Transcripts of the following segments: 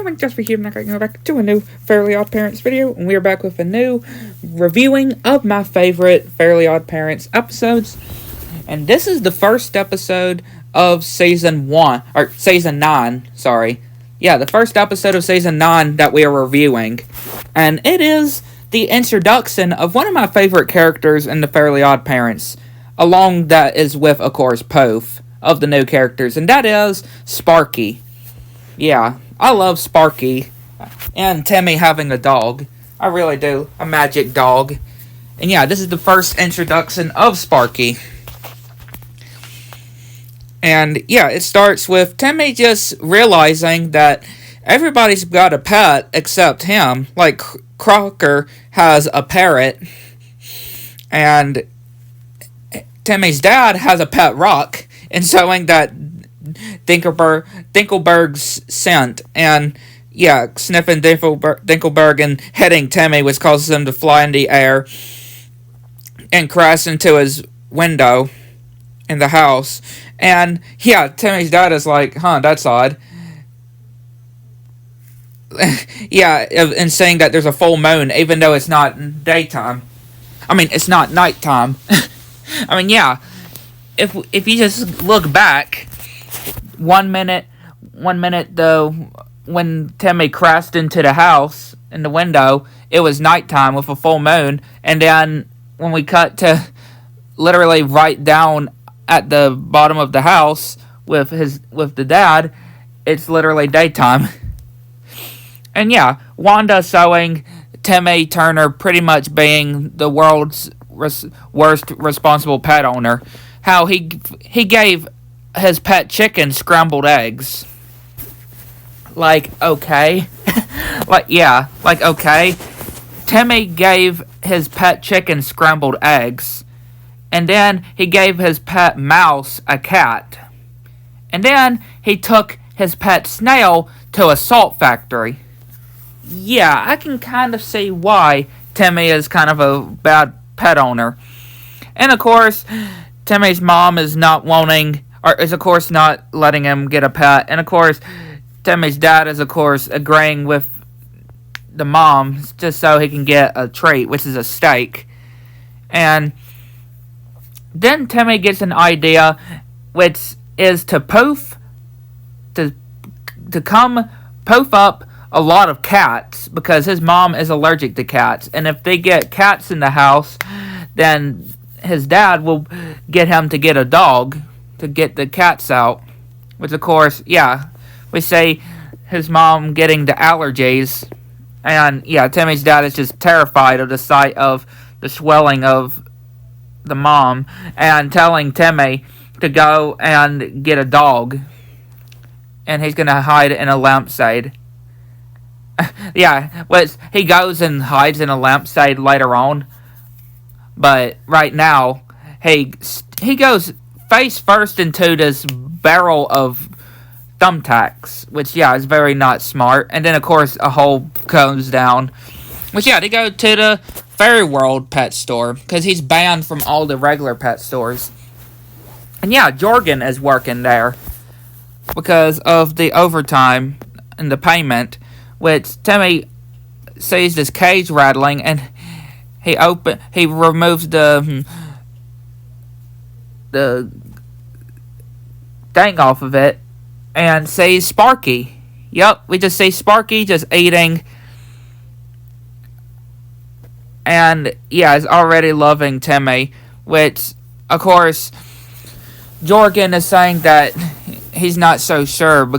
everyone, just for here, and I'm going to go back to a new Fairly Odd Parents video, and we are back with a new reviewing of my favorite Fairly Odd Parents episodes. And this is the first episode of Season 9, sorry. Yeah, the first episode of Season 9 that we are reviewing. And it is the introduction of one of my favorite characters in the Fairly Odd Parents, along that is with, of course, Pof, of the new characters, and that is Sparky. Yeah, I love Sparky, and Timmy having a dog. I really do, a magic dog. And yeah, this is the first introduction of Sparky. And yeah, it starts with Timmy just realizing that everybody's got a pet except him. Like, Crocker has a parrot, and Timmy's dad has a pet rock, and showing that Dinkelberg's scent, and yeah, sniffing Dinkelberg and hitting Timmy, which causes him to fly in the air and crash into his window in the house. And yeah, Timmy's dad is like, that's odd. Yeah, and saying that there's a full moon, even though it's not daytime. I mean, it's not nighttime. I mean, yeah, if you just look back, one minute though, when Timmy crashed into the house in the window, it was nighttime with a full moon, and then when we cut to literally right down at the bottom of the house with the dad, it's literally daytime. And yeah, Wanda showing Timmy Turner pretty much being the world's worst responsible pet owner. How he gave his pet chicken scrambled eggs. Like, okay. Okay. Timmy gave his pet chicken scrambled eggs. And then he gave his pet mouse a cat. And then he took his pet snail to a salt factory. Yeah, I can kind of see why Timmy is kind of a bad pet owner. And of course, Timmy's mom is not letting him get a pet. And of course, Timmy's dad is, of course, agreeing with the mom just so he can get a treat, which is a steak. And then Timmy gets an idea, which is to poof up a lot of cats, because his mom is allergic to cats. And if they get cats in the house, then his dad will get him to get a dog to get the cats out. Which, of course, yeah, we say his mom getting the allergies. And, yeah, Timmy's dad is just terrified of the sight of the swelling of the mom, and telling Timmy to go and get a dog. And he's going to hide in a lampshade. Yeah, he goes and hides in a lampshade later on. But right now, he goes face first into this barrel of thumbtacks, which, yeah, is very not smart. And then, of course, a hole comes down. Which, yeah, they go to the Fairy World pet store, because he's banned from all the regular pet stores. And, yeah, Jorgen is working there because of the overtime and the payment, which Timmy sees this cage rattling, and he removes the thing off of it, and sees Sparky. Yep, we just see Sparky just eating, and yeah, is already loving Timmy, which, of course, Jorgen is saying that he's not so sure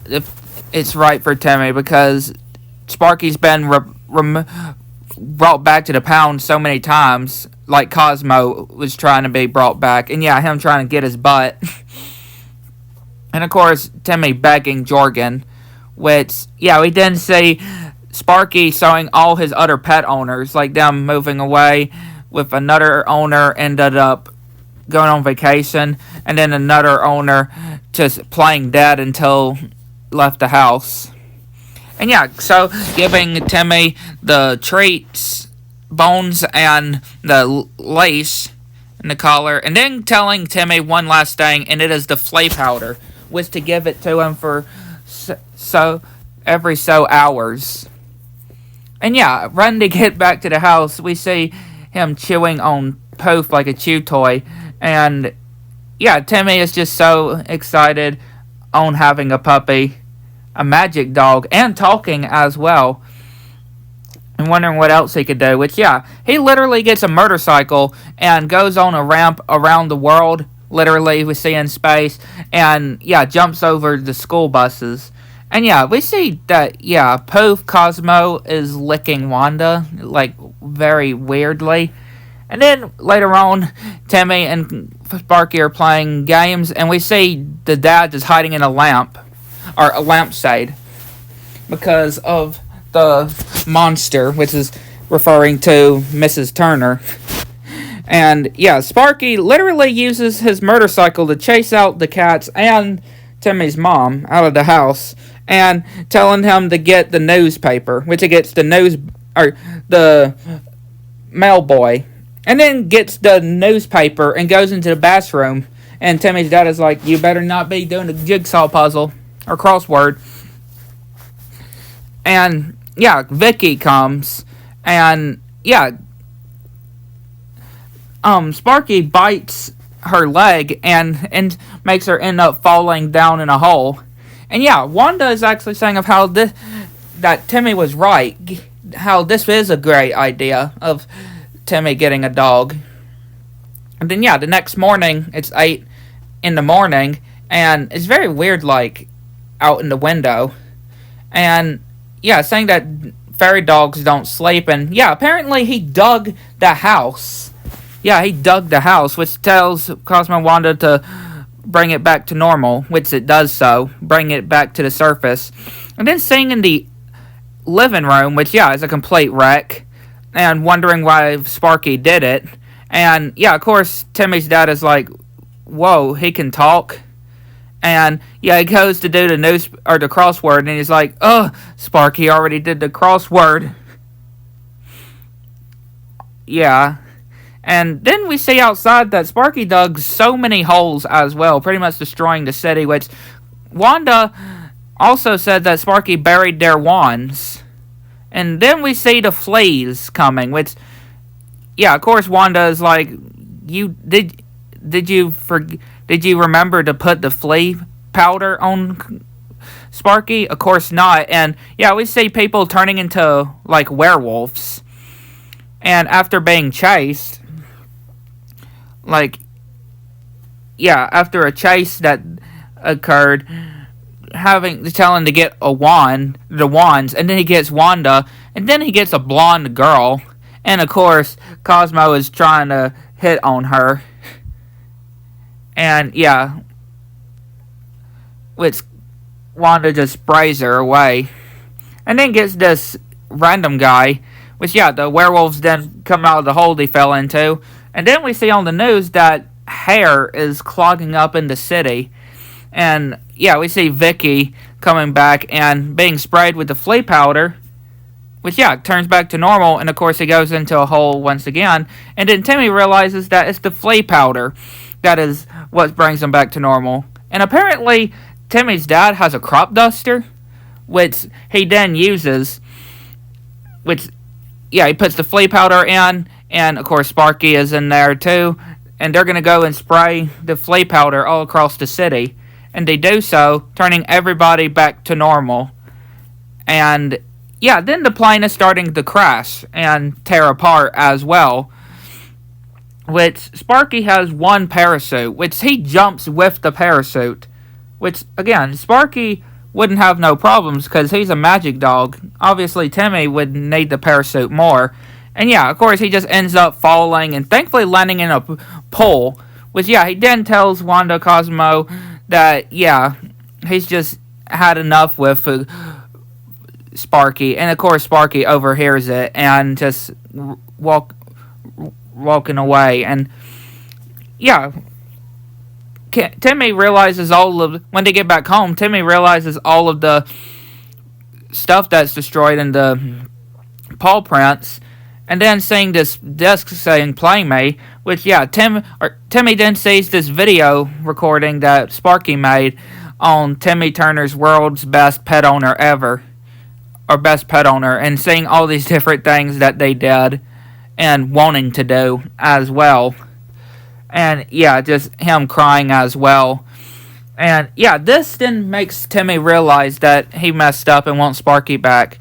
if it's right for Timmy, because Sparky's been brought back to the pound so many times, like Cosmo was trying to be brought back, and yeah, him trying to get his butt. And of course, Timmy begging Jorgen, which, yeah, we didn't see Sparky showing all his other pet owners, like them moving away, with another owner ended up going on vacation, and then another owner just playing dead until left the house. And yeah, so giving Timmy the treats, bones, and the lace and the collar, and then telling Timmy one last thing, and it is the flay powder, was to give it to him for so every so hours. And yeah, running to get back to the house, we see him chewing on Poof like a chew toy. And yeah, Timmy is just so excited on having a puppy, a magic dog, and talking as well. And wondering what else he could do. Which, yeah, he literally gets a motorcycle and goes on a ramp around the world. Literally, we see in space. And, yeah, jumps over the school buses. And, yeah, we see that, yeah, Poof Cosmo is licking Wanda, like, very weirdly. And then, later on, Timmy and Sparky are playing games. And we see the dad just hiding in a lamp. Or a lampshade. Because of the monster, which is referring to Mrs. Turner. And yeah, Sparky literally uses his motorcycle to chase out the cats and Timmy's mom out of the house, and telling him to get the newspaper, which he gets the mail boy, and then gets the newspaper and goes into the bathroom. And Timmy's dad is like, "You better not be doing a jigsaw puzzle or crossword." And yeah, Vicky comes, and yeah, Sparky bites her leg and makes her end up falling down in a hole. And yeah, Wanda is actually saying of how that Timmy was right, how this is a great idea of Timmy getting a dog. And then yeah, the next morning, it's 8 in the morning, and it's very weird, like, out in the window. And yeah, saying that fairy dogs don't sleep. And yeah, apparently he dug the house. Yeah, he dug the house, which tells Cosmo and Wanda to bring it back to normal, which it does so, bring it back to the surface. And then seeing in the living room, which yeah, is a complete wreck, and wondering why Sparky did it. And yeah, of course, Timmy's dad is like, "Whoa, he can talk." And yeah, he goes to do the crossword, and he's like, "Oh, Sparky already did the crossword." Yeah. And then we see outside that Sparky dug so many holes as well, pretty much destroying the city, which Wanda also said that Sparky buried their wands. And then we see the fleas coming, which, yeah, of course Wanda is like, Did you remember to put the flea powder on Sparky? Of course not. And yeah, we see people turning into like werewolves. And after being chased, like, yeah, after a chase that occurred, telling to get the wands, and then he gets Wanda, and then he gets a blonde girl. And of course, Cosmo is trying to hit on her. And yeah, which Wanda just sprays her away. And then gets this random guy, which yeah, the werewolves then come out of the hole they fell into. And then we see on the news that hair is clogging up in the city. And yeah, we see Vicky coming back and being sprayed with the flea powder, which yeah, turns back to normal. And of course he goes into a hole once again. And then Timmy realizes that it's the flea powder that is what brings him back to normal. And apparently Timmy's dad has a crop duster, which he then uses, which yeah, he puts the flea powder in. And, of course, Sparky is in there, too. And they're going to go and spray the flea powder all across the city. And they do so, turning everybody back to normal. And, yeah, then the plane is starting to crash and tear apart as well. Which, Sparky has one parachute, which he jumps with the parachute. Which, again, Sparky wouldn't have no problems because he's a magic dog. Obviously, Timmy would need the parachute more. And yeah, of course, he just ends up falling and thankfully landing in a pool. Which, yeah, he then tells Wanda Cosmo that, yeah, he's just had enough with Sparky. And, of course, Sparky overhears it and just walking away. And, yeah, Timmy realizes when they get back home, Timmy realizes all of the stuff that's destroyed in the paw prints. And then seeing this disc saying "Play Me," which yeah, Timmy then sees this video recording that Sparky made on Timmy Turner's World's Best Pet Owner Ever. or best pet owner, and seeing all these different things that they did and wanting to do as well. And yeah, just him crying as well. And yeah, this then makes Timmy realize that he messed up and wants Sparky back.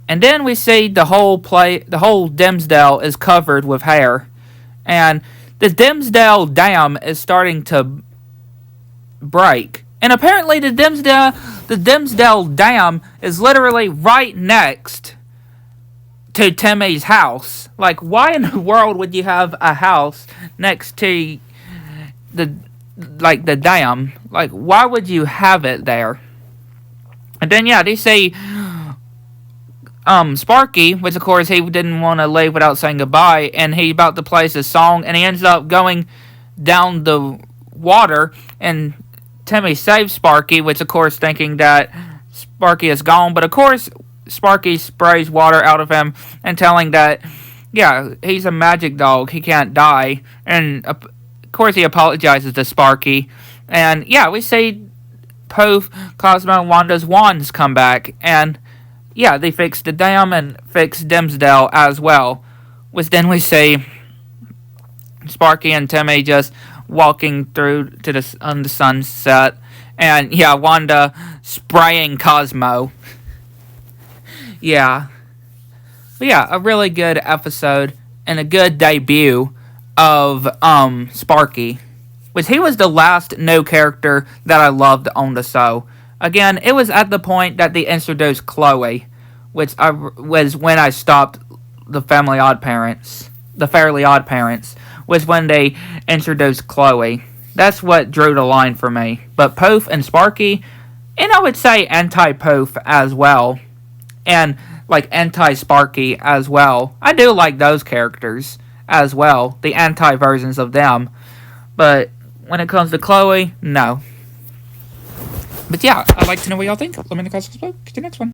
And then we see the whole Dimsdale is covered with hair. And the Dimsdale Dam is starting to break. And apparently the Dimsdale Dam is literally right next to Timmy's house. Like, why in the world would you have a house next to the dam? Like, why would you have it there? And then yeah, they say Sparky, which of course he didn't want to leave without saying goodbye, and he about to play his song, and he ends up going down the water, and Timmy saves Sparky, which of course thinking that Sparky is gone, but of course Sparky sprays water out of him and telling that, yeah, he's a magic dog, he can't die, and of course he apologizes to Sparky, and yeah, we see Poof, Cosmo, and Wanda's wands come back, and yeah, they fixed the dam and fixed Dimsdale as well, which then we see Sparky and Timmy just walking through to on the sunset, and yeah, Wanda spraying Cosmo. Yeah. But yeah, a really good episode and a good debut of Sparky. Which he was the last new character that I loved on the show. Again, it was at the point that they introduced Chloe, which was when I stopped the Fairly Odd Parents, was when they introduced Chloe. That's what drew the line for me. But Poof and Sparky, and I would say anti-Poof as well, and like anti-Sparky as well. I do like those characters as well, the anti-versions of them. But when it comes to Chloe, no. But yeah, I'd like to know what y'all think. Let me know in the comments below. Catch you next one.